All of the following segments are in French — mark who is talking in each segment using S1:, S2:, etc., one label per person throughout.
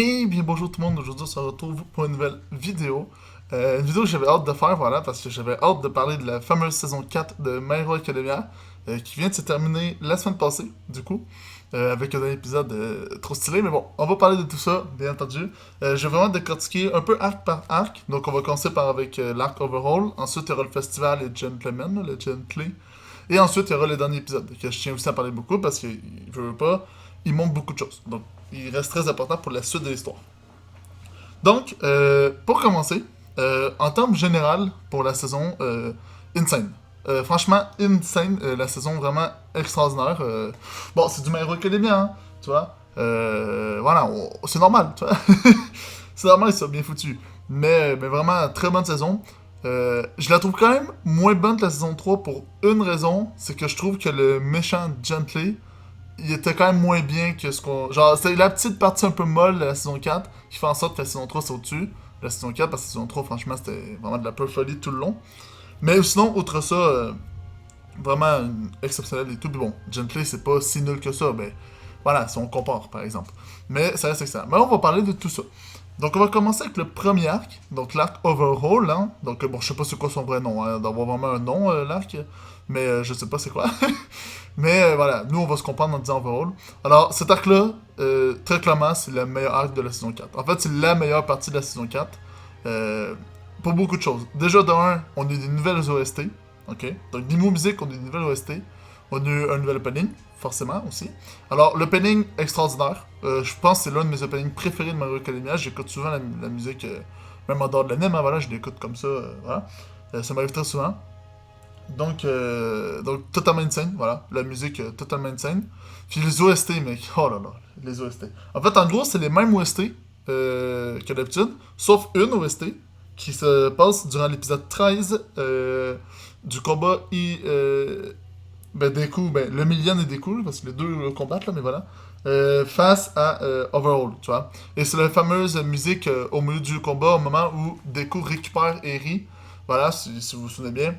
S1: Et bien bonjour tout le monde, aujourd'hui on se retrouve pour une nouvelle vidéo. Une vidéo que j'avais hâte de faire, voilà, parce que j'avais hâte de parler de la fameuse saison 4 de My Hero Academia, qui vient de se terminer la semaine passée, du coup, avec un épisode trop stylé. Mais bon, on va parler de tout ça, bien entendu. Je vais vraiment décortiquer un peu arc par arc. Donc on va commencer par avec l'arc Overhaul. Ensuite il y aura le festival et Gentlemen, le Gently. Et ensuite il y aura le dernier épisode, que je tiens aussi à parler beaucoup, parce qu'il veut pas, il montre beaucoup de choses. Donc il reste très important pour la suite de l'histoire. Donc, pour commencer, en termes général pour la saison, insane. Franchement, insane, la saison vraiment extraordinaire. Bon, c'est du My Hero Academia, hein, tu vois. Voilà, c'est normal, tu vois. C'est normal, c'est bien foutu. Mais vraiment, très bonne saison. Je la trouve quand même moins bonne que la saison 3 pour une raison, c'est que je trouve que le méchant Gently, il était quand même moins bien que ce qu'on. Genre, c'est la petite partie un peu molle de la saison 4 qui fait en sorte que la saison 3 c'est au-dessus de la saison 4 parce que la saison 3, franchement, c'était vraiment de la pure folie tout le long. Mais sinon, outre ça, vraiment exceptionnel et tout. Puis bon, Gently, c'est pas si nul que ça, mais voilà, si on compare par exemple. Mais ça reste excellent. Mais on va parler de tout ça. Donc on va commencer avec le premier arc, donc l'arc Overhaul, hein. Donc bon, je sais pas c'est quoi son vrai nom, hein, d'avoir vraiment un nom, l'arc, mais je sais pas c'est quoi. Mais voilà, nous on va se comprendre en disant Overhaul. Alors cet arc-là, très clairement, c'est le meilleur arc de la saison 4. En fait, c'est la meilleure partie de la saison 4. euh, pour beaucoup de choses. Déjà, de un, on a eu des nouvelles OST, ok? Donc niveau musique, on a eu des nouvelles OST. On a eu un nouvel opening, forcément aussi. Alors, l'opening extraordinaire. Je pense que c'est l'un de mes openings préférés de Mario Academia. J'écoute souvent la musique, même en dehors de l'anime, hein, voilà, je l'écoute comme ça, voilà. Ça m'arrive très souvent. Donc totalement insane, voilà. La musique, totalement insane. Puis les OST, mec, oh là là, les OST. En fait, en gros, c'est les mêmes OST que d'habitude, sauf une OST qui se passe durant l'épisode 13 du combat ben, Deku, ben, le Million et Deku, parce que les deux combattent, là, mais voilà. Face à Overhaul, tu vois. Et c'est la fameuse musique au milieu du combat, au moment où Deku récupère Eri. Voilà, si vous vous souvenez bien.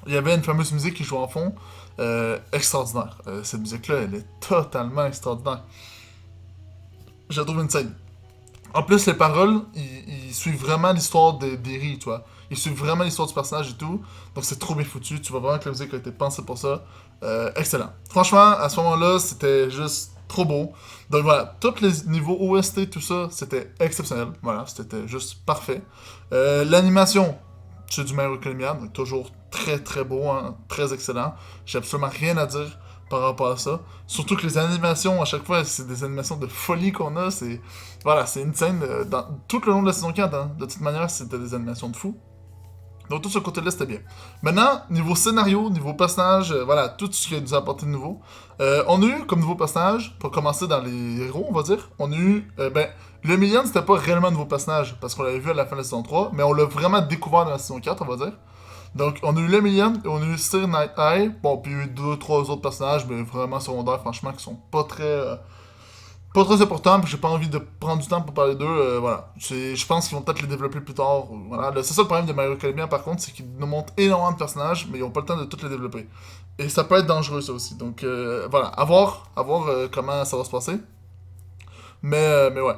S1: Il y avait une fameuse musique qui joue en fond. Extraordinaire. Cette musique-là, elle est totalement extraordinaire. Je la trouve insane. En plus, les paroles, ils suivent vraiment l'histoire d'Eri, tu vois. Ils suivent vraiment l'histoire du personnage et tout. Donc c'est trop bien foutu. Tu vois vraiment que la musique a été pensée pour ça. Excellent. Franchement, à ce moment-là, c'était juste trop beau. Donc voilà, tous les niveaux OST, tout ça, c'était exceptionnel. Voilà, c'était juste parfait. L'animation, c'est du Mario Academia, donc toujours très très beau, hein, très excellent. J'ai absolument rien à dire par rapport à ça. Surtout que les animations, à chaque fois, c'est des animations de folie qu'on a. C'est voilà, c'est une scène dans tout le long de la saison 4. Hein. De toute manière, c'était des animations de fou. Donc tout ce côté-là, c'était bien. Maintenant, niveau scénario, niveau personnage, voilà, tout ce qui nous a apporté de nouveau. On a eu comme nouveau personnage, pour commencer dans les héros, on va dire, on a eu, ben, le Million, c'était pas réellement un nouveau personnage, parce qu'on l'avait vu à la fin de la saison 3, mais on l'a vraiment découvert dans la saison 4, on va dire. Donc, on a eu le Million, et on a eu Sir Night Eye, bon, puis il y a eu deux, trois autres personnages, mais vraiment secondaires, franchement, qui sont pas très important, puis j'ai pas envie de prendre du temps pour parler d'eux, voilà. Je pense qu'ils vont peut-être les développer plus tard, voilà. C'est ça le problème de Mario Academia, par contre, c'est qu'ils nous montrent énormément de personnages, mais ils ont pas le temps de tous les développer. Et ça peut être dangereux, ça aussi. Donc, voilà, à voir comment ça va se passer. Mais ouais.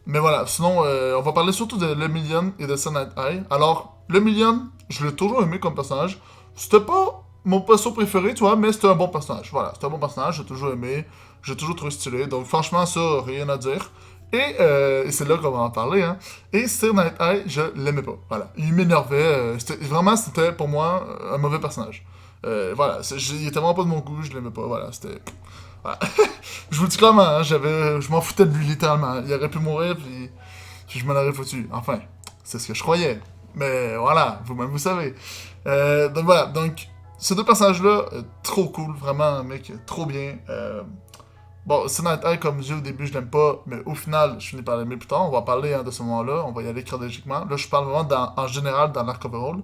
S1: Mais voilà, sinon, on va parler surtout de Le Million et de Sun Night Eye. Alors, Le Million, je l'ai toujours aimé comme personnage. C'était pas mon perso préféré, tu vois, mais c'était un bon personnage. Voilà, c'était un bon personnage, j'ai toujours aimé, j'ai toujours trouvé stylé. Donc, franchement, ça, rien à dire. Et c'est là qu'on va en parler, hein. Et Sir Night Eye, je l'aimais pas. Voilà, il m'énervait. Vraiment, c'était pour moi un mauvais personnage. Voilà, il était vraiment pas de mon goût, je l'aimais pas. Voilà, c'était. Voilà. Je vous le dis clairement, hein, je m'en foutais de lui littéralement. Il aurait pu mourir, puis je m'en aurais foutu. Enfin, c'est ce que je croyais. Mais voilà, vous-même vous savez. Donc voilà, donc ces deux personnages-là, trop cool, vraiment, mec, trop bien. Bon, Night Eye, comme je dis au début, je l'aime pas, mais au final, je finis par l'aimer plus tard. On va parler hein, de ce moment-là, on va y aller chronologiquement. Là, je parle vraiment en général dans l'arc overall.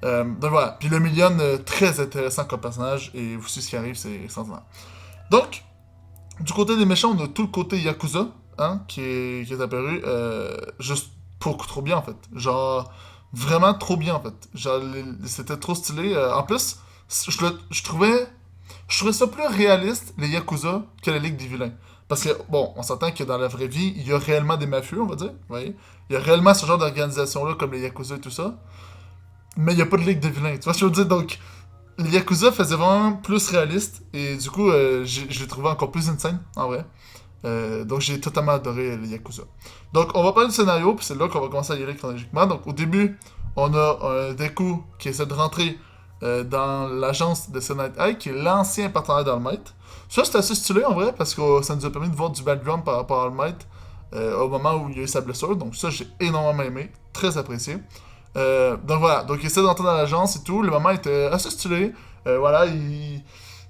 S1: Donc voilà, puis le Million, très intéressant comme personnage, et aussi ce qui arrive, c'est extraordinaire. Donc, du côté des méchants, on a tout le côté Yakuza, hein, qui est apparu, juste beaucoup trop bien en fait. Genre, vraiment trop bien en fait. Genre, c'était trop stylé. En plus, je trouvais ça plus réaliste, les Yakuza, que la Ligue des Vilains. Parce que, bon, on s'entend que dans la vraie vie, il y a réellement des mafieux, on va dire. Vous voyez? Il y a réellement ce genre d'organisation-là, comme les Yakuza et tout ça. Mais il n'y a pas de ligue de vilains. Tu vois ce que je veux dire? Donc, les Yakuza faisaient vraiment plus réaliste. Et du coup, je l'ai trouvé encore plus insane, en vrai. Donc j'ai totalement adoré les Yakuza. Donc on va parler du scénario, puis c'est là qu'on va commencer à y aller chronologiquement. Donc au début, on a un Deku qui essaie de rentrer dans l'agence de Senate High, qui est l'ancien partenaire d'All Might. Ça c'est assez stylé en vrai, parce que ça nous a permis de voir du background par rapport à All Might au moment où il y a eu sa blessure. Donc ça j'ai énormément aimé, très apprécié. Donc voilà, donc il essaie d'entrer dans l'agence et tout. Le moment était assez stylé. Voilà,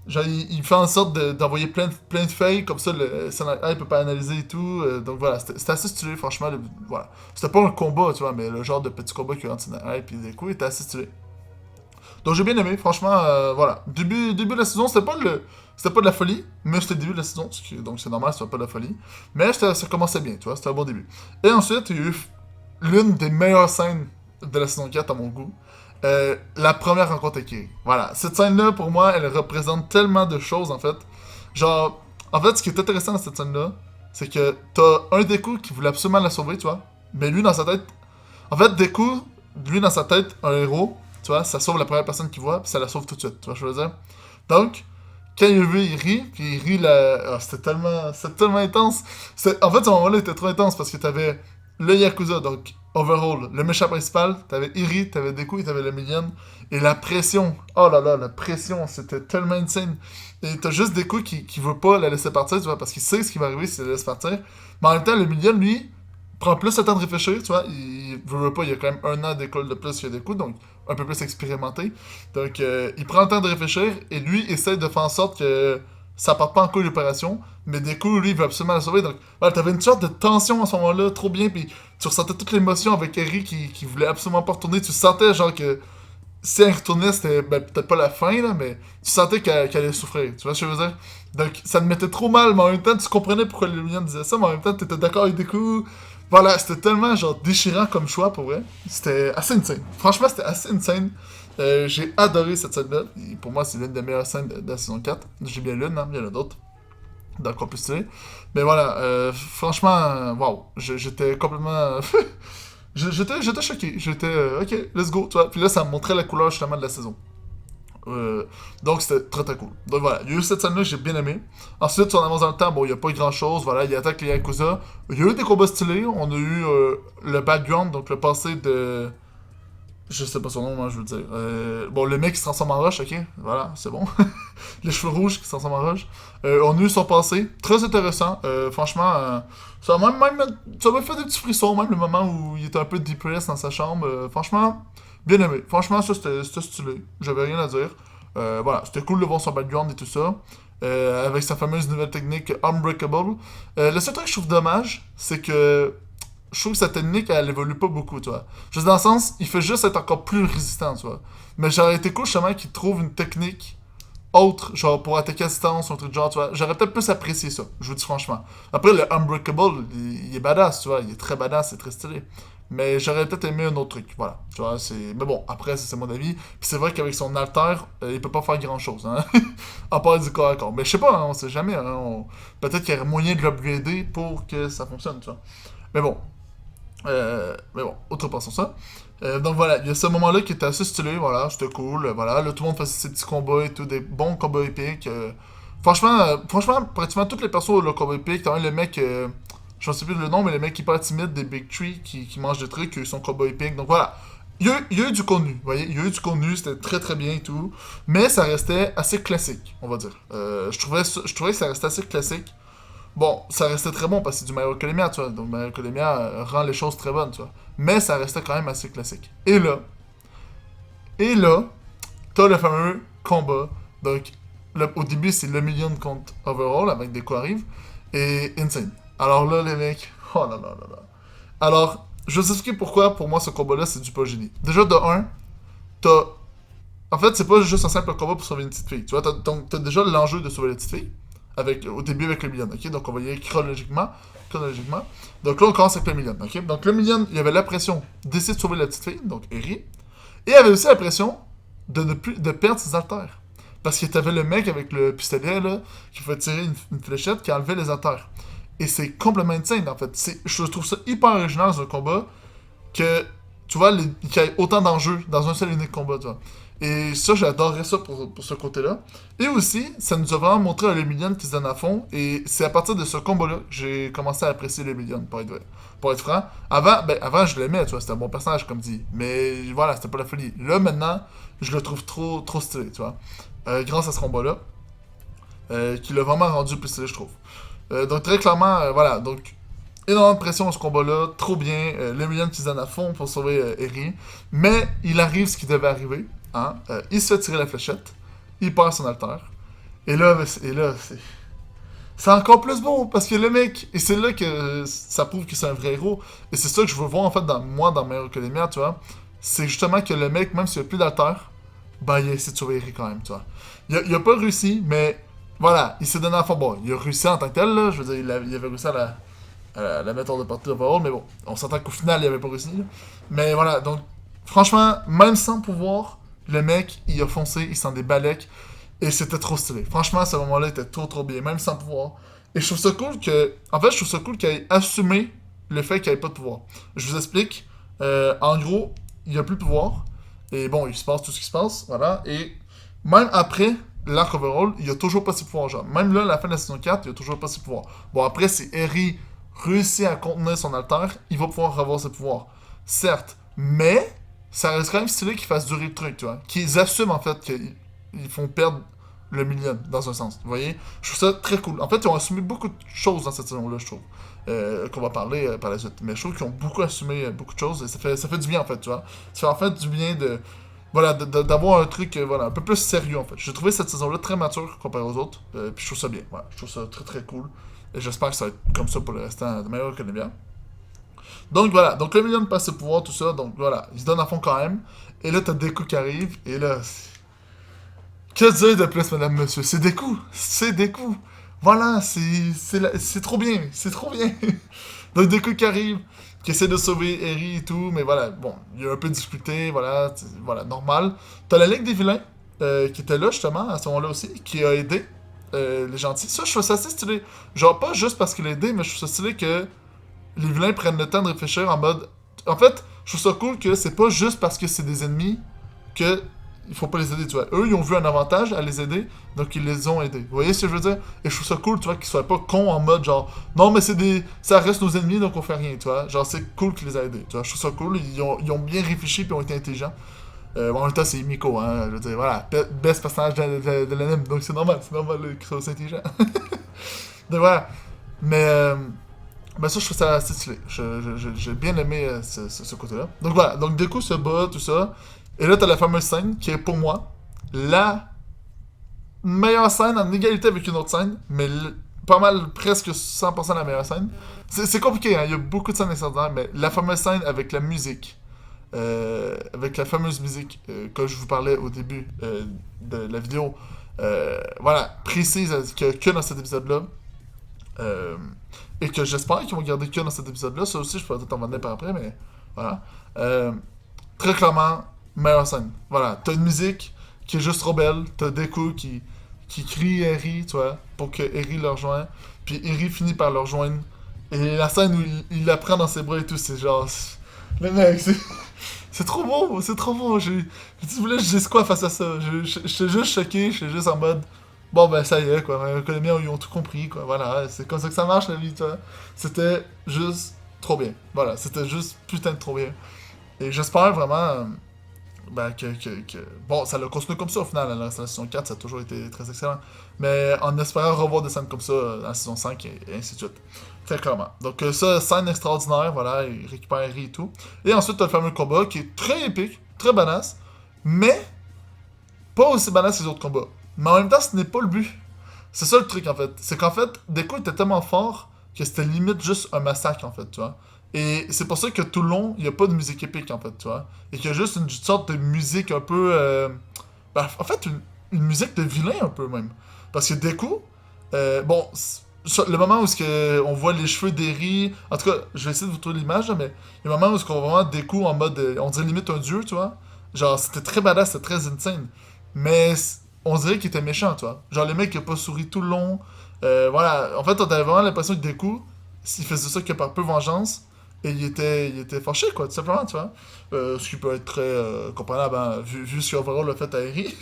S1: genre, il fait en sorte d'envoyer plein de feuilles, comme ça le scénario peut pas analyser et tout. Donc voilà, c'était assez stylé, franchement. Voilà. C'était pas un combat, tu vois, mais le genre de petit combat qu'il y a entre scénario et des coups était assez stylé. Donc j'ai bien aimé, franchement, voilà. Début de la saison, c'était pas de la folie, mais c'était le début de la saison, donc c'est normal, c'était pas de la folie. Mais ça commençait bien, tu vois, c'était un bon début. Et ensuite, il y a eu l'une des meilleures scènes de la saison 4 à mon goût. La première rencontre avec Kiri. Voilà. Cette scène-là, pour moi, elle représente tellement de choses, en fait. Genre, en fait, ce qui est intéressant dans cette scène-là, c'est que t'as un Deku qui voulait absolument la sauver, tu vois. Mais lui, dans sa tête. En fait, Deku, lui, dans sa tête, un héros, tu vois, ça sauve la première personne qu'il voit, puis ça la sauve tout de suite, tu vois ce que je veux dire. Donc, quand il vu, il rit, puis il rit la. Ah, c'était tellement intense. En fait, ce moment-là était trop intense parce que t'avais le Yakuza, donc overall, le méchant principal, t'avais Iri, t'avais Deku et t'avais le Million. Et la pression, oh là là, la pression, c'était tellement insane. Et t'as juste Deku qui veut pas la laisser partir, tu vois, parce qu'il sait ce qui va arriver s'il la laisse partir. Mais en même temps, le Million, lui, prend plus le temps de réfléchir, tu vois. Il veut pas, il y a quand même un an d'école de plus que Deku, donc un peu plus expérimenté. Donc, il prend le temps de réfléchir et lui essaie de faire en sorte que ça parte pas en couille l'opération. Mais Deku, lui, il veut absolument la sauver. Donc, voilà, t'avais une sorte de tension à ce moment-là, trop bien. Puis tu ressentais toute l'émotion avec Eri qui voulait absolument pas retourner. Tu sentais, genre, que si elle retournait, c'était peut-être pas la fin, là, mais tu sentais qu'elle allait souffrir. Tu vois ce que je veux dire? Donc, ça te mettait trop mal, mais en même temps, tu comprenais pourquoi le Million disait ça, mais en même temps, t'étais d'accord avec Deku. Voilà, c'était tellement, genre, déchirant comme choix, pour vrai. C'était assez insane. Franchement, c'était assez insane. J'ai adoré cette scène-là. Et pour moi, c'est l'une des meilleures scènes de la saison 4. J'ai bien l'une, hein, il y en a d'autres. Dans le plus stylé. Mais voilà, franchement, waouh. J'étais complètement. J'étais choqué. J'étais, ok, let's go, tu vois. Puis là, ça me montrait la couleur justement de la saison. Euh, donc c'était très très cool. Donc voilà, il y a eu cette scène-là que j'ai bien aimé. Ensuite, si on avance dans le temps, bon, il n'y a pas grand chose. Voilà, il attaque les Yakuza. Il y a eu des combats stylés. On a eu le background, donc le passé de. Je sais pas son nom, moi, je veux dire. Bon, le mec qui se transforme en roche, ok. Voilà, c'est bon. Les cheveux rouges qui se transforment en roche. On a eu son passé. Très intéressant. Franchement, ça m'a fait des petits frissons, même le moment où il était un peu depressed dans sa chambre. Franchement, bien aimé. Franchement, ça, c'était stylé. J'avais rien à dire. Voilà, c'était cool de voir son background et tout ça. Avec sa fameuse nouvelle technique Unbreakable. Le seul truc que je trouve dommage, c'est que je trouve que sa technique, elle évolue pas beaucoup, tu vois. Juste dans le sens, il fait juste être encore plus résistant, tu vois. Mais j'aurais été cool, justement, qu'il trouve une technique autre, genre pour attaquer à distance, ou un truc de genre, tu vois. J'aurais peut-être plus apprécié ça, je vous dis franchement. Après, le Unbreakable, il est badass, tu vois. Il est très badass, c'est très stylé. Mais j'aurais peut-être aimé un autre truc, voilà. Tu vois, c'est. Mais bon, après, c'est mon avis. Puis c'est vrai qu'avec son alter, il peut pas faire grand-chose, hein. À part du corps à corps. Mais je sais pas, hein, on sait jamais, hein. Peut-être qu'il y aurait moyen de l'upgrader pour que ça fonctionne, tu vois. Mais bon, outrepassons ça. Donc voilà, il y a ce moment-là qui était assez stylé, voilà, c'était cool, voilà, là tout le monde faisait ses petits combats et tout, des bons combats épiques. Franchement, pratiquement toutes les persos, le combat épique, t'as le mec, je ne sais plus le nom, mais le mec hyper timide des Big Tree qui mange des trucs, qui a eu son combat épique, donc voilà. Il y a eu du contenu, vous voyez, il y a eu du contenu, c'était très très bien et tout, mais ça restait assez classique, on va dire. Je trouvais que ça restait assez classique. Bon, ça restait très bon parce que c'est du My Hero Academia, tu vois. Donc My Hero Academia rend les choses très bonnes, tu vois. Mais ça restait quand même assez classique. Et là, t'as le fameux combat. Donc, au début, c'est le million contre Overall avec des coups arrivent. Et Insane. Alors là, les mecs, oh là là là là. Alors, je vais vous expliquer pourquoi, pour moi, ce combat-là, c'est du pas génie. Déjà, de un, t'as. En fait, c'est pas juste un simple combat pour sauver une petite fille. Tu vois, t'as déjà l'enjeu de sauver la petite fille. Au début avec le million, ok? Donc on va y aller chronologiquement. Donc là, on commence avec le million, ok? Donc le million, il avait la pression d'essayer de sauver la petite fille, donc Eri. Et il avait aussi la pression de perdre ses haltères. Parce que t'avais le mec avec le pistolet, là, qui pouvait tirer une fléchette qui enlevait les artères. Et c'est complètement insane, en fait. Je trouve ça hyper original dans un combat que, tu vois, qu'il y ait autant d'enjeux dans un seul et unique combat, tu vois. Et ça, j'adorerais ça pour ce côté-là. Et aussi, ça nous a vraiment montré un Lemillion qui se donne à fond. Et c'est à partir de ce combat-là que j'ai commencé à apprécier Lemillion, pour être franc. Avant, je l'aimais, tu vois, c'était un bon personnage, comme dit. Mais voilà, c'était pas la folie. Là, maintenant, je le trouve trop stylé, tu vois. Grâce à ce combat-là, qui l'a vraiment rendu plus stylé, je trouve. Donc, très clairement, voilà. Donc, énormément de pression dans ce combat-là, trop bien. Lemillion qui se donne à fond pour sauver Eri. Mais il arrive ce qui devait arriver. Hein? Il se fait tirer la fléchette. Il perd son alter. Et là, c'est encore plus beau parce que le mec, et c'est là que ça prouve que c'est un vrai héros. Et c'est ça que je veux voir en fait dans My Hero Academia, tu vois. C'est justement que le mec, même s'il a plus d'alter, ben il a essayé de sauver Eri quand même, tu vois. Il a pas réussi, mais voilà, il s'est donné à fond. Bon, il a réussi en tant que tel, là. Je veux dire, il avait réussi à la mettre hors de portée overall, mais bon, on s'entend qu'au final, il avait pas réussi. Là. Mais voilà, donc, franchement, même sans pouvoir, le mec, il a foncé, il s'en débalèque. Et c'était trop stylé. Franchement, ce moment-là était trop bien, même sans pouvoir. Et je trouve ça cool que. En fait, je trouve ça cool qu'il ait assumé le fait qu'il n'y ait pas de pouvoir. Je vous explique. En gros, il n'y a plus de pouvoir. Et bon, il se passe tout ce qui se passe. Voilà. Et même après l'arc overall, il n'y a toujours pas ses pouvoirs. Genre, même là, à la fin de la saison 4, il n'y a toujours pas ses pouvoirs. Bon, après, si Eri réussit à contenir son alter, il va pouvoir avoir ses pouvoirs. Certes. Mais ça reste quand même stylé qu'ils fassent durer le truc, tu vois. Qu'ils assument en fait qu'ils font perdre le million, dans un sens. Vous voyez? Je trouve ça très cool. En fait, ils ont assumé beaucoup de choses dans cette saison-là, je trouve. Qu'on va parler par la suite. Mais je trouve qu'ils ont beaucoup assumé beaucoup de choses et ça fait du bien, en fait, tu vois. Ça fait en fait du bien de. Voilà, d'avoir un truc voilà, un peu plus sérieux, en fait. J'ai trouvé cette saison-là très mature comparé aux autres. Puis je trouve ça bien. Voilà, je trouve ça très cool. Et j'espère que ça va être comme ça pour le restant de My Hero Academia. Donc voilà, donc le million passe ses pouvoirs, tout ça, donc voilà, il se donne à fond quand même. Et là, t'as Deku qui arrive, et là, que dire de plus, madame, monsieur? C'est Deku! C'est Deku! Voilà, c'est trop bien, c'est trop bien! Donc Deku qui arrive, qui essaie de sauver Eri et tout, mais voilà, bon, il y a un peu discuté, voilà, normal. T'as la Ligue des Vilains, qui était là justement, à ce moment-là aussi, qui a aidé les gentils. Ça, je trouve ça assez stylé. Genre, pas juste parce qu'il a aidé, mais je trouve ça stylé que les vilains prennent le temps de réfléchir en mode. En fait, je trouve ça cool que c'est pas juste parce que c'est des ennemis que il faut pas les aider, tu vois. Eux, ils ont vu un avantage à les aider, donc ils les ont aidés. Vous voyez ce que je veux dire? Et je trouve ça cool, tu vois, qu'ils soient pas cons en mode genre, non, mais c'est des. Ça reste nos ennemis, donc on fait rien, tu vois. Genre, c'est cool qu'ils les a aidés, tu vois. Je trouve ça cool, ils ont bien réfléchi puis ont été intelligents. Bon, en même temps, c'est Miko, hein. Je veux dire, voilà, best personnage de l'anime, donc c'est normal qu'ils soient aussi intelligents. Donc voilà. Mais. Ben ça, je trouve ça assez stylé. J'ai bien aimé ce côté-là. Donc voilà, donc Deku se bat, tout ça. Et là, t'as la fameuse scène qui est pour moi la meilleure scène en égalité avec une autre scène, mais pas mal, presque 100% la meilleure scène. C'est compliqué, hein, il y a beaucoup de scènes extraordinaires, mais la fameuse scène avec la musique, avec la fameuse musique que je vous parlais au début de la vidéo, voilà, précise que dans cet épisode-là. Euh, et que j'espère qu'ils vont garder que dans cet épisode-là. Ça aussi, je pourrais peut-être en venir par après, mais voilà. Très clairement, meilleure scène. Voilà, t'as une musique qui est juste trop belle. T'as Deku qui crie Eri, tu vois, pour que Eri le rejoigne. Puis Eri finit par le rejoindre. Et la scène où il la prend dans ses bras et tout, c'est genre. Le mec, c'est trop beau, c'est trop beau. Tu voulais que je dise quoi face à ça? J'étais juste choqué, j'étais juste en mode. Bon, ben ça y est, quoi. Les miens, ils ont tout compris, quoi. Voilà, c'est comme ça que ça marche, la vie, tu vois. C'était juste trop bien. Voilà, c'était juste putain de trop bien. Et j'espère vraiment ben, Bon, ça l'a continué comme ça au final. La saison 4, ça a toujours été très excellent. Mais en espérant revoir des scènes comme ça dans la saison 5 et ainsi de suite. Très clairement. Donc ça, scène extraordinaire, voilà, il récupère Eri et tout. Et ensuite, t'as le fameux combat qui est très épique, très badass, mais pas aussi badass que les autres combats. Mais en même temps, ce n'est pas le but. C'est ça le truc, en fait. C'est qu'en fait, Deku était tellement fort que c'était limite juste un massacre, en fait, tu vois. Et c'est pour ça que tout le long, il n'y a pas de musique épique, en fait, tu vois. Et qu'il y a juste une sorte de musique un peu... en fait, une musique de vilain, un peu, même. Parce que Deku... bon, le moment où on voit les cheveux d'Eri... En tout cas, je vais essayer de vous trouver l'image, là, mais... Le moment où on voit vraiment Deku en mode... on dirait limite un dieu, tu vois. Genre, c'était très badass, c'était très insane. Mais on dirait qu'il était méchant, tu vois. Genre, le mec, il a pas souri tout le long. Voilà. En fait, on avait vraiment l'impression que Deku, s'il faisait ça que par peu vengeance, et il était fâché, quoi, tout simplement, tu vois. Ce qui peut être très comprenable, hein, vu ce qu'Overall a fait à Eri.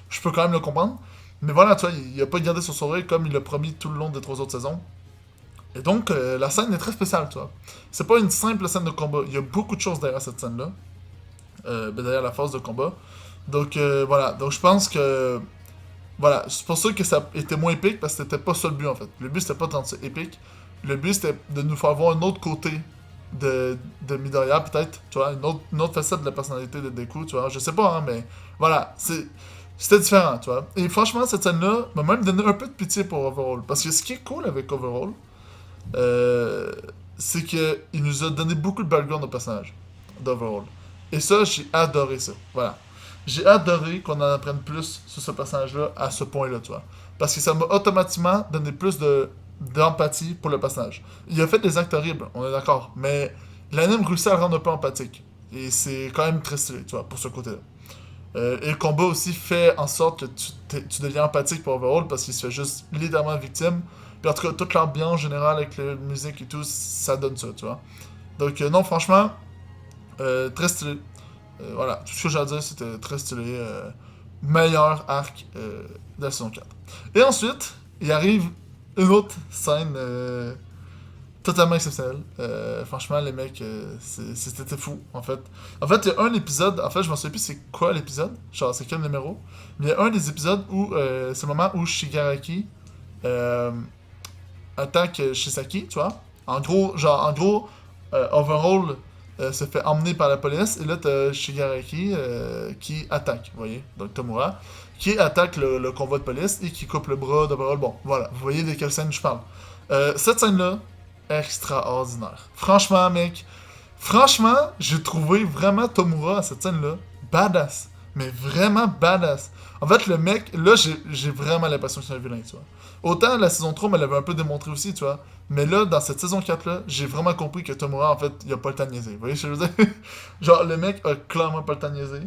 S1: Je peux quand même le comprendre. Mais voilà, tu vois, il a pas gardé son sourire comme il l'a promis tout le long des 3 autres saisons. Et donc, la scène est très spéciale, tu vois. C'est pas une simple scène de combat. Il y a beaucoup de choses derrière cette scène-là. Derrière la phase de combat. Donc, voilà. Donc, je pense que voilà, c'est pour ça que ça était moins épique, parce que c'était pas ça le but en fait. Le but c'était pas tant de épique. Le but c'était de nous faire voir un autre côté de Midoriya, peut-être, tu vois, une autre facette de la personnalité de Deku, tu vois. Je sais pas, hein, mais voilà, c'était différent, tu vois. Et franchement, cette scène-là m'a même donné un peu de pitié pour Overall. Parce que ce qui est cool avec Overall, euh, c'est qu'il nous a donné beaucoup de background au personnage d'Overall. Et ça, j'ai adoré ça. Voilà. J'ai adoré qu'on en apprenne plus sur ce personnage-là à ce point-là, tu vois. Parce que ça m'a automatiquement donné plus d'empathie pour le personnage. Il a fait des actes horribles, on est d'accord, mais l'anime réussit à le rendre un peu empathique. Et c'est quand même très stylé, tu vois, pour ce côté-là. Et le combat aussi fait en sorte que tu deviens empathique pour Overall parce qu'il se fait juste littéralement victime. Puis en tout cas, toute l'ambiance générale avec la musique et tout, ça donne ça, tu vois. Donc, non, franchement, très stylé. Voilà, tout ce que j'ai à dire, c'était très stylé. Meilleur arc de la saison 4. Et ensuite, il arrive une autre scène totalement exceptionnelle. Franchement, les mecs, c'était fou, en fait. En fait, il y a un épisode, en fait, je m'en souviens plus c'est quoi l'épisode, genre c'est quel numéro, mais il y a un des épisodes où c'est le moment où Shigaraki euh, attaque Shisaki, tu vois. En gros, Overall se fait emmener par la police, et là, t'as Shigaraki qui attaque, vous voyez, donc Tomura, qui attaque le convoi de police et qui coupe le bras d'Overall. Bon, voilà, vous voyez de quelle scène je parle. Cette scène-là, extraordinaire. Franchement, mec, franchement, j'ai trouvé vraiment Tomura à cette scène-là badass. Mais vraiment badass. En fait, le mec, là, j'ai vraiment l'impression que c'est un vilain, tu vois. Autant la saison 3 me l'avait un peu démontré aussi, tu vois. Mais là, dans cette saison 4-là, j'ai vraiment compris que Tomura, en fait, il a pas le temps de niaiser. Vous voyez ce que je veux dire? Genre, le mec a clairement pas le temps de niaiser.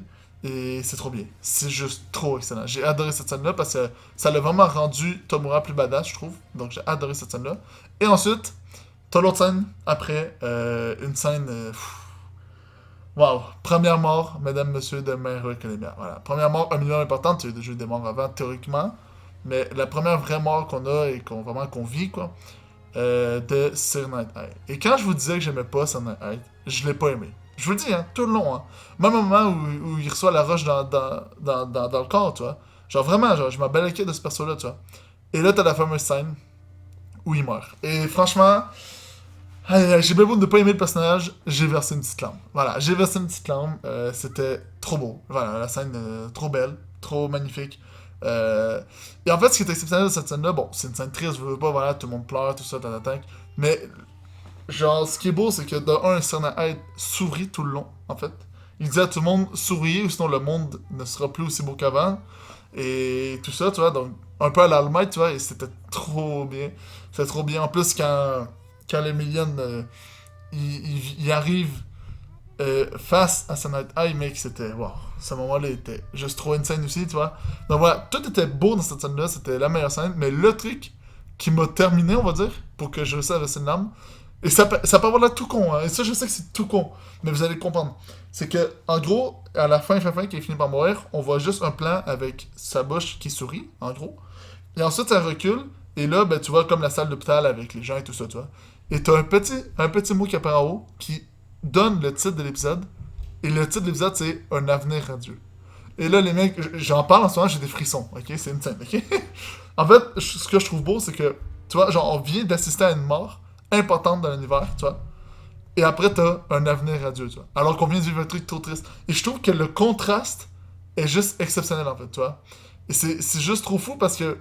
S1: Et c'est trop bien. C'est juste trop excellent. J'ai adoré cette scène-là parce que ça l'a vraiment rendu Tomura plus badass, je trouve. Donc j'ai adoré cette scène-là. Et ensuite, t'as l'autre scène après. Une scène. Waouh! Première mort, mesdames, messieurs, de My Hero Academia. Voilà. Première mort, un minimum importante. Il y a déjà eu des morts avant, théoriquement. Mais la première vraie mort qu'on a et qu'on vit, quoi, de Sir Night Eye. Et quand je vous disais que j'aimais pas Sir Night Eye, je l'ai pas aimé. Je vous le dis, hein, tout le long. Hein. Même au moment où il reçoit la roche dans le corps, tu vois. Genre vraiment, genre, je m'emballais de ce perso-là, tu vois. Et là, t'as la fameuse scène où il meurt. Et franchement, j'ai bien beau de ne pas aimer le personnage, j'ai versé une petite larme. Voilà, j'ai versé une petite larme. C'était trop beau. Voilà, la scène trop belle, trop magnifique. Et en fait, ce qui est exceptionnel de cette scène-là, bon, c'est une scène triste, je veux pas, voilà, tout le monde pleure, tout ça, t'attaque. Mais, genre, ce qui est beau, c'est que de un certain Hyde sourit tout le long, en fait. Il dit à tout le monde, souriez, ou sinon le monde ne sera plus aussi beau qu'avant. Et tout ça, tu vois, donc, un peu à l'Allemagne, tu vois, et c'était trop bien. C'était trop bien. En plus, quand les Millions, il arrive face à Night Eye, mec, c'était. Wow, ce moment-là était juste trop insane aussi, tu vois. Donc voilà, tout était beau dans cette scène-là, c'était la meilleure scène, mais le truc qui m'a terminé, on va dire, pour que je réussisse à verser une larme, et ça peut avoir l'air tout con, hein, et ça, je sais que c'est tout con, mais vous allez comprendre. C'est que, en gros, à la fin, qui finit par mourir, on voit juste un plan avec sa bouche qui sourit, en gros. Et ensuite, ça recule, et là, ben, tu vois comme la salle d'hôpital avec les gens et tout ça, tu vois. Et t'as un petit mot qui apparaît en haut qui donne le titre de l'épisode. Et le titre de l'épisode, c'est Un avenir radieux. Et là, les mecs, j'en parle en ce moment, j'ai des frissons, ok? C'est une scène, ok? En fait, ce que je trouve beau, c'est que, tu vois, genre, on vient d'assister à une mort importante dans l'univers, tu vois? Et après, t'as un avenir radieux, tu vois? Alors qu'on vient de vivre un truc trop triste. Et je trouve que le contraste est juste exceptionnel, en fait, tu vois? Et c'est juste trop fou parce que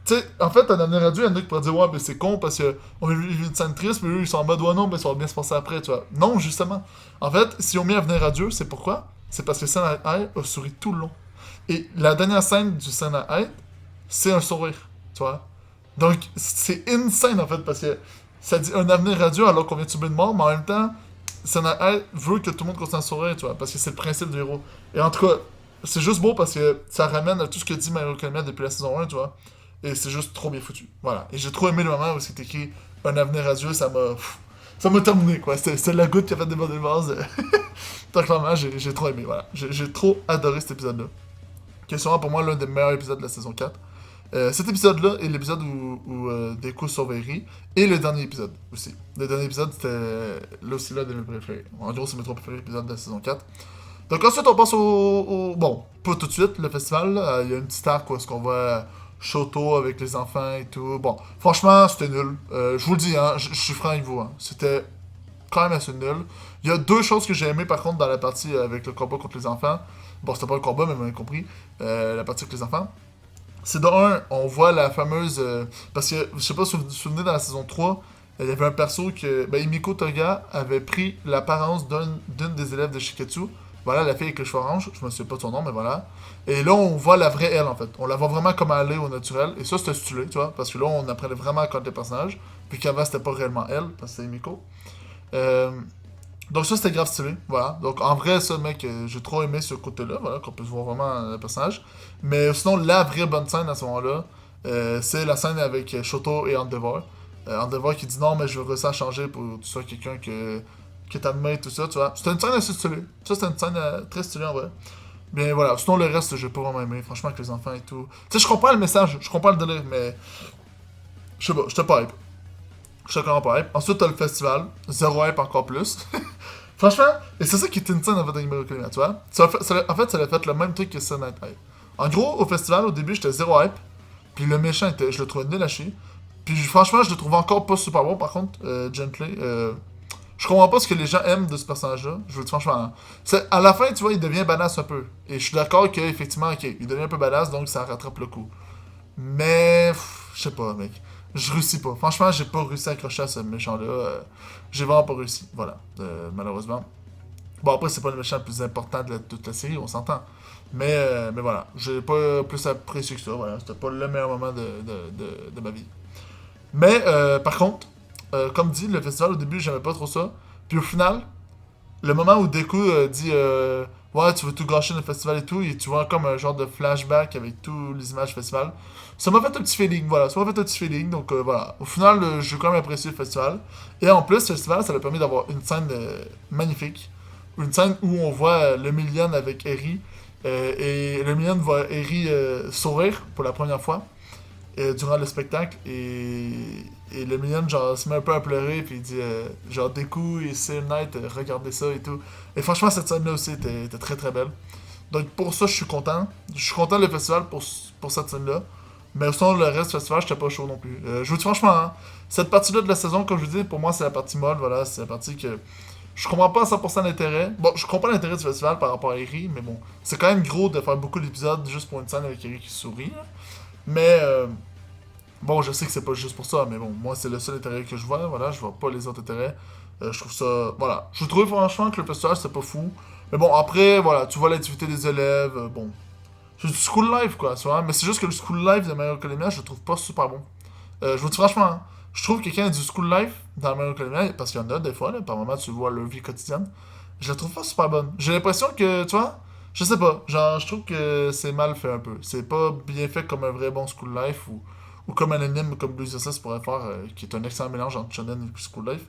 S1: tu sais, en fait, un avenir radieux, il y en a qui pourraient dire, ouais, mais c'est con parce que on a vu une scène triste, mais eux, ils sont en mode, ouais, non, mais ça va bien se passer après, tu vois. Non, justement. En fait, si on met avenir radieux, c'est pourquoi? C'est parce que Senna Hyde a souri tout le long. Et la dernière scène du Senna Hyde, c'est un sourire, tu vois. Donc, c'est insane, en fait, parce que ça dit un avenir radieux alors qu'on vient de subir une mort, mais en même temps, Senna Hyde veut que tout le monde continue à sourire, tu vois, parce que c'est le principe du héros. Et en tout cas, c'est juste beau parce que ça ramène à tout ce que dit My Hero Academia depuis la saison 1, tu vois. Et c'est juste trop bien foutu. Voilà. Et j'ai trop aimé le moment où c'est écrit un avenir à Dieu, ça m'a terminé, quoi. C'était la goutte qui a fait déborder le vase. Donc, clairement, j'ai trop aimé, voilà. J'ai trop adoré cet épisode-là. Qui est sûrement pour moi l'un des meilleurs épisodes de la saison 4. Cet épisode-là est l'épisode où Deku sauve Eri. Et le dernier épisode aussi. Le dernier épisode, c'était là aussi l'un de mes préférés. En gros, c'est mes trois préférés épisodes de la saison 4. Donc ensuite, on passe bon, pas tout de suite, le festival. Il y a une petite arc où est-ce qu'on voit Shoto avec les enfants et tout. Bon, franchement, c'était nul. Je vous le dis, hein, je suis franc avec vous. Hein. C'était quand même assez nul. Il y a deux choses que j'ai aimées par contre dans la partie avec le combat contre les enfants. Bon, c'était pas le combat, mais vous m'avez compris. La partie avec les enfants. C'est de un, on voit la fameuse. Parce que, je sais pas si vous vous souvenez, dans la saison 3, il y avait un perso que. Ben, Himiko Toga avait pris l'apparence d'une des élèves de Shiketsu. Voilà, la fille avec les cheveux orange, je me souviens pas de son nom, mais voilà. Et là, on voit la vraie elle, en fait. On la voit vraiment comme elle est au naturel. Et ça, c'était stylé, tu vois. Parce que là, on apprenait vraiment à connaître les personnages. Puis qu'avant, c'était pas réellement elle, parce que c'était Himiko. Euh, donc ça, c'était grave stylé, voilà. Donc en vrai, ça, mec, j'ai trop aimé ce côté-là, voilà, qu'on puisse voir vraiment le personnage. Mais sinon, la vraie bonne scène à ce moment-là, c'est la scène avec Shoto et Endeavor. Endeavor qui dit non, mais je veux réussir à changer pour que tu sois quelqu'un que t'admets, tout ça, tu vois. C'était une scène assez stylée. Ça, c'était une scène très stylée, en vrai. Bien voilà, sinon le reste, j'ai pas vraiment aimé, franchement, avec les enfants et tout. Tu sais, je comprends le message, je comprends le délire, mais je sais pas, j'étais pas hype. Je suis encore pas hype. Ensuite, t'as le festival. Zéro hype encore plus. Franchement, et c'est ça qui est une scène en fait d'Anime Academia, tu vois. En fait, ça a fait le même truc que Sunday Night Hype. En gros, au festival, au début, j'étais zéro hype. Puis le méchant, je le trouvais nul à chier. Puis franchement, je le trouve encore pas super bon, par contre, Gently. Je comprends pas ce que les gens aiment de ce personnage-là. Je veux dire, franchement. Hein. À la fin, tu vois, il devient badass un peu. Et je suis d'accord qu'effectivement, ok, il devient un peu badass, donc ça rattrape le coup. Mais, je sais pas, mec. Je réussis pas. Franchement, j'ai pas réussi à accrocher à ce méchant-là. J'ai vraiment pas réussi. Voilà, malheureusement. Bon, après, c'est pas le méchant le plus important de toute la série, on s'entend. Mais voilà, j'ai pas plus apprécié que ça. Voilà, c'était pas le meilleur moment de ma vie. Mais, par contre, comme dit, le festival, au début, j'aimais pas trop ça. Puis au final, le moment où Deku dit ouais, tu veux tout gâcher dans le festival et tout, et tu vois comme un genre de flashback avec toutes les images du festival. Ça m'a fait un petit feeling, voilà, ça m'a fait un petit feeling, donc voilà. Au final, j'ai quand même apprécié le festival. Et en plus, le festival, ça a permis d'avoir une scène magnifique. Une scène où on voit le Million avec Eri. Et le Million voit Eri sourire pour la première fois durant le spectacle et le Million genre se met un peu à pleurer puis il dit genre des coups et c'est Night regardez ça et tout et franchement cette scène là aussi était très très belle donc pour ça je suis content le festival pour cette scène là mais sinon le reste du festival j'étais pas chaud non plus je vous dis franchement hein, cette partie là de la saison comme je vous dis pour moi c'est la partie molle voilà c'est la partie que je comprends pas à 100% l'intérêt. Bon, je comprends l'intérêt du festival par rapport à Eri, mais bon, c'est quand même gros de faire beaucoup d'épisodes juste pour une scène avec Eri qui sourit. Là. Mais bon, je sais que c'est pas juste pour ça, mais bon, moi c'est le seul intérêt que je vois, voilà, je vois pas les autres intérêts. Je trouve ça, voilà, je trouve franchement que le festival c'est pas fou. Mais bon, après, voilà, tu vois l'activité des élèves, bon, c'est du school life quoi, tu vois, mais c'est juste que le school life de My Hero Academia, je le trouve pas super bon. Je vous dis franchement, hein, je trouve que quand il y a du school life dans My Hero Academia, parce qu'il y en a des fois, là, par moment tu vois leur vie quotidienne, je la trouve pas super bonne. J'ai l'impression que, tu vois, je sais pas, genre, je trouve que c'est mal fait un peu. C'est pas bien fait comme un vrai bon school life ou comme un anime comme Blue SS pourrait faire, qui est un excellent mélange entre shonen et school life.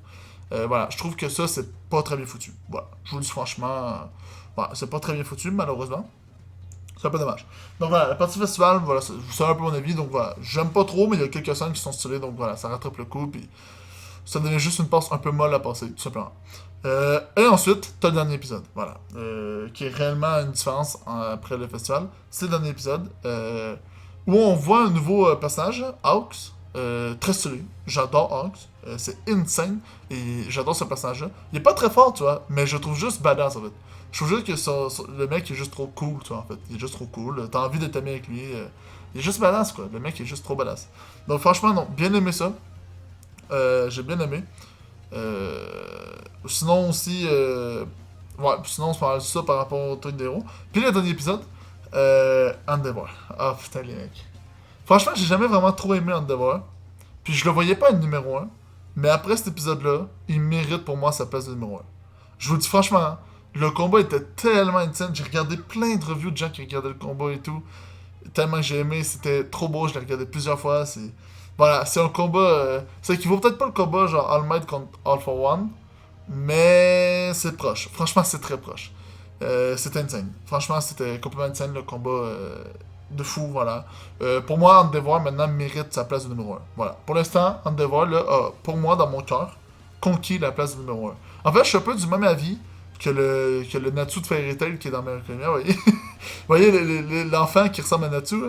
S1: Voilà, je trouve que ça, c'est pas très bien foutu. Voilà, je vous le dis franchement, voilà, c'est pas très bien foutu, malheureusement. C'est un peu dommage. Donc voilà, la partie festival, voilà, vous savez un peu mon avis, donc voilà, j'aime pas trop, mais il y a quelques scènes qui sont stylées, donc voilà, ça rattrape le coup, puis ça devient juste une passe un peu molle à passer, tout simplement. Et ensuite, t'as le dernier épisode, voilà, qui est réellement une différence après le festival. C'est le dernier épisode où on voit un nouveau personnage, Hawks, très stylé. J'adore Hawks, c'est insane, et j'adore ce personnage-là. Il est pas très fort, tu vois, mais je le trouve juste badass en fait. Je trouve juste que le mec est juste trop cool, tu vois, en fait. Il est juste trop cool, t'as envie de t'aimer avec lui. Il est juste badass, quoi. Le mec est juste trop badass. Donc franchement, non, bien aimé ça. J'ai bien aimé. Sinon aussi, ouais, sinon on se parle de ça par rapport au truc des héros. Puis le dernier épisode, Endeavor. Ah putain les mecs. Franchement, j'ai jamais vraiment trop aimé Endeavor. Puis je le voyais pas être numéro un. Mais après cet épisode-là, il mérite pour moi sa place de numéro un. Je vous le dis franchement, hein, Le combat était tellement insane. J'ai regardé plein de reviews de gens qui regardaient le combat et tout. Tellement que j'ai aimé, c'était trop beau, je l'ai regardé plusieurs fois. Voilà, c'est un combat. C'est qui vaut peut-être pas le combat genre All Might contre All for One, mais c'est proche. Franchement, c'est très proche. C'était insane. Franchement, c'était complètement insane le combat de fou, voilà. Pour moi, Endeavor maintenant mérite sa place de numéro un. Voilà. Pour l'instant, Endeavor, là, a, pour moi, dans mon cœur, conquis la place de numéro un. En fait, je suis un peu du même avis que le Natsu de Fairy Tail qui est dans Miracle Academia, vous voyez? Vous voyez l'enfant qui ressemble à Natsu,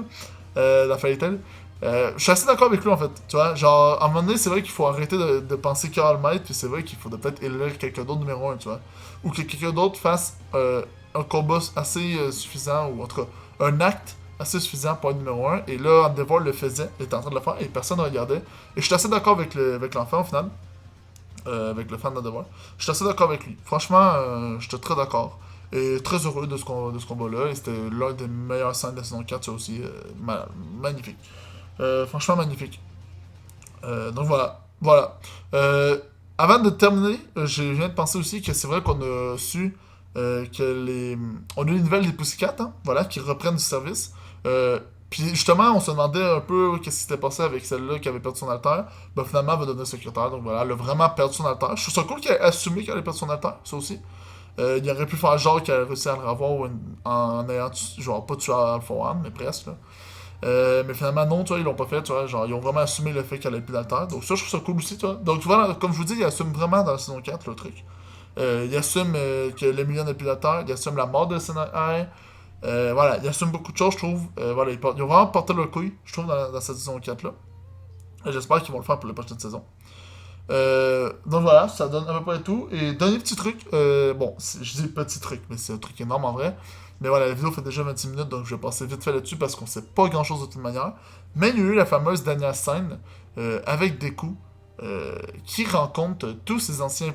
S1: là, dans Fairy Tail? Je suis assez d'accord avec lui en fait, tu vois, genre, à un moment donné, c'est vrai qu'il faut arrêter de penser qu'à All Might, puis c'est vrai qu'il faut peut-être élire quelqu'un d'autre numéro un, tu vois. Ou que quelqu'un d'autre fasse un combat assez suffisant, ou en tout cas, un acte assez suffisant pour être numéro un, et là, Endeavor le faisait, il était en train de le faire, et personne ne regardait. Et je suis assez d'accord avec l'enfant au final, avec le fan d'Endeavor. Je suis assez d'accord avec lui. Franchement, j'étais très d'accord. Et très heureux de ce combat-là, et c'était l'un des meilleures scènes de la saison 4, ça aussi, magnifique. Franchement magnifique. Donc voilà. Voilà. Avant de terminer, je viens de penser aussi que c'est vrai qu'on a su que les. On a eu une nouvelle des Pussycat, hein, voilà, qui reprennent du service. Puis justement, on se demandait un peu qu'est-ce qui s'était passé avec celle-là qui avait perdu son alter. Ben finalement, elle va devenir secrétaire. Donc voilà, elle a vraiment perdu son alter. Je trouve ça cool qu'elle ait assumé qu'elle avait perdu son alter, ça aussi. Il aurait pu faire genre qu'elle a réussi à le revoir en ayant, genre, pas tué Alpha One, mais presque, là. Mais finalement, non, tu vois, ils l'ont pas fait, tu vois. Genre, ils ont vraiment assumé le fait qu'elle avait plus d'alter. Donc, ça, je trouve ça cool aussi, tu vois. Donc, voilà, comme je vous dis, ils assument vraiment dans la saison 4 le truc. Ils assument que l'Emilia n'a plus d'alter. Ils assument la mort de Senai. Voilà, ils assument beaucoup de choses, je trouve. Voilà, ils ont vraiment porté leur couille, je trouve, dans cette saison 4 là. Et j'espère qu'ils vont le faire pour la prochaine saison. Donc voilà, ça donne à peu près tout. Et dernier petit truc, bon, je dis petit truc, mais c'est un truc énorme en vrai. Mais voilà, la vidéo fait déjà 26 minutes, donc je vais passer vite fait là-dessus parce qu'on sait pas grand chose de toute manière. Mais il y a eu la fameuse dernière scène avec Deku qui rencontre tous ses anciens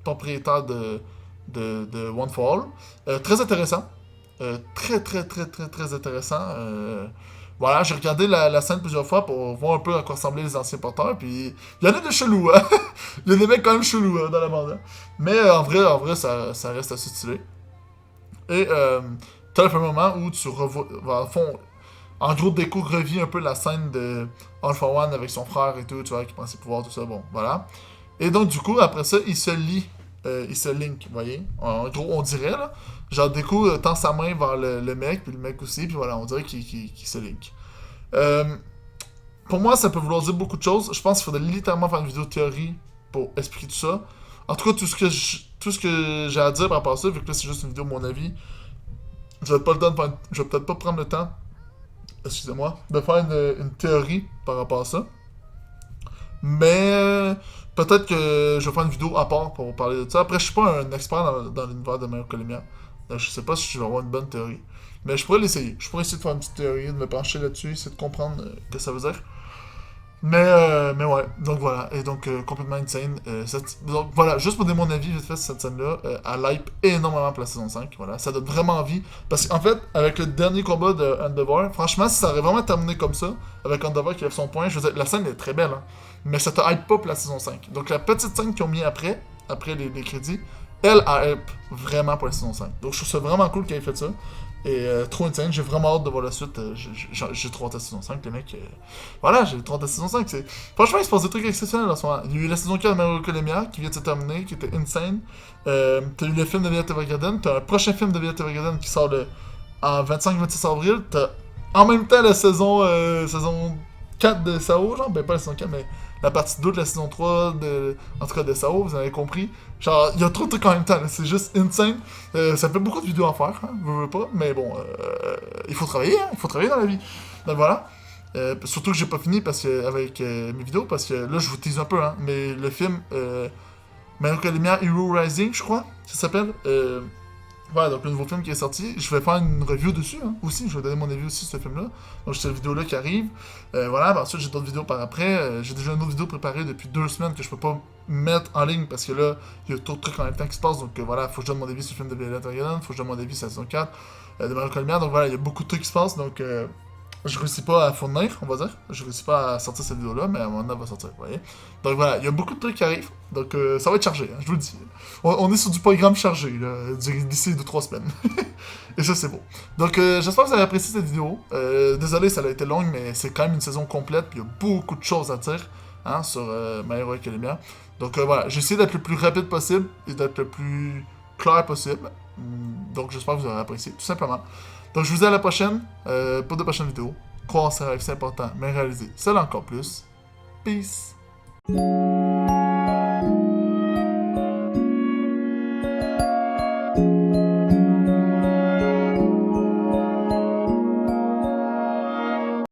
S1: propriétaires de One for All. Très intéressant. Très intéressant. Voilà, j'ai regardé la scène plusieurs fois pour voir un peu à quoi ressemblaient les anciens porteurs, puis il y en a des chelous, hein. Il y a des mecs quand même chelous dans la bande. Hein. Mais en vrai ça reste assez stylé. Et t'as le moment où tu revois, en fond, en gros, Deku revit un peu la scène de All for One avec son frère et tout, tu vois, qui prend ses pouvoirs, tout ça, bon, voilà. Et donc, du coup, après ça, il se link, vous voyez. En gros, on dirait, là, genre, Deku tend sa main vers le mec, puis le mec aussi, puis voilà, on dirait qu'il se link. Euh, pour moi, ça peut vouloir dire beaucoup de choses. Je pense qu'il faudrait littéralement faire une vidéo théorie pour expliquer tout ça. En tout cas, tout ce que j'ai à dire par rapport à ça, vu que là, c'est juste une vidéo de mon avis, je vais peut-être pas prendre le temps, excusez-moi, de faire une théorie par rapport à ça. Mais peut-être que je vais faire une vidéo à part pour parler de ça. Après, je suis pas un expert dans l'univers de Mario Colomia. Je sais pas si je vais avoir une bonne théorie. Mais je pourrais l'essayer. Je pourrais essayer de faire une petite théorie, de me pencher là-dessus, essayer de comprendre ce que ça veut dire. Mais ouais, donc voilà, et donc complètement insane. Donc voilà, juste pour donner mon avis vite fait sur cette scène-là, elle hype énormément pour la saison 5, voilà, ça donne vraiment envie. Parce qu'en fait, avec le dernier combat de Endeavor, franchement, si ça aurait vraiment terminé comme ça, avec Endeavor qui lève son point, je veux dire, la scène est très belle, hein, mais ça te hype pas pour la saison 5. Donc la petite scène qu'ils ont mis après les crédits, elle hype vraiment pour la saison 5. Donc je trouve ça vraiment cool qu'elle ait fait ça. Et trop insane, j'ai vraiment hâte de voir la suite. J'ai trop hâte à la saison 5, les mecs. Voilà, j'ai trop hâte à la saison 5. Franchement, il se passe des trucs exceptionnels en ce moment. Il y a eu la saison 4 de Mario Academia qui vient de se terminer, qui était insane. T'as eu le film de Violet Evergarden. T'as un prochain film de Violet Evergarden qui sort en 25-26 avril. T'as en même temps la saison 4 de Sao, genre, ben pas la saison 4, mais la partie 2 de la saison 3, en tout cas de Sao, vous avez compris. Genre, il y a trop de trucs en même temps, c'est juste insane. Ça fait beaucoup de vidéos à faire, hein, je veux pas, mais bon, il faut travailler, hein, il faut travailler dans la vie. Donc voilà. Surtout que j'ai pas fini avec mes vidéos, parce que là, je vous tease un peu, hein, mais le film Mario Academia Hero Rising, je crois, ça s'appelle. Voilà, donc le nouveau film qui est sorti, je vais faire une review dessus, hein, aussi, je vais donner mon avis aussi sur ce film-là. Donc j'ai cette vidéo-là qui arrive. Voilà, ensuite j'ai d'autres vidéos par après. J'ai déjà une autre vidéo préparée depuis 2 semaines que je peux pas mettre en ligne parce que là, il y a trop de trucs en même temps qui se passent. Donc voilà, faut que je donne mon avis sur le film de Violet Evergarden, faut que je donne mon avis sur la saison 4 de Mario Colmia. Donc voilà, il y a beaucoup de trucs qui se passent. Donc je réussis pas à fournir, on va dire. Je réussis pas à sortir cette vidéo-là, mais à un moment donné, elle va sortir, vous voyez. Donc voilà, il y a beaucoup de trucs qui arrivent. Donc ça va être chargé, hein, je vous le dis. On est sur du programme chargé, là, d'ici 2-3 semaines. Et ça, c'est beau. Donc j'espère que vous avez apprécié cette vidéo. Désolé, ça a été longue, mais c'est quand même une saison complète. Puis il y a beaucoup de choses à dire hein, sur My Hero Academia. Donc voilà, j'ai essayé d'être le plus rapide possible et d'être le plus clair possible. Donc j'espère que vous aurez apprécié, tout simplement. Donc je vous dis à la prochaine pour de prochaines vidéos. Croire en ses rêves, c'est important, mais réaliser, c'est encore plus. Peace!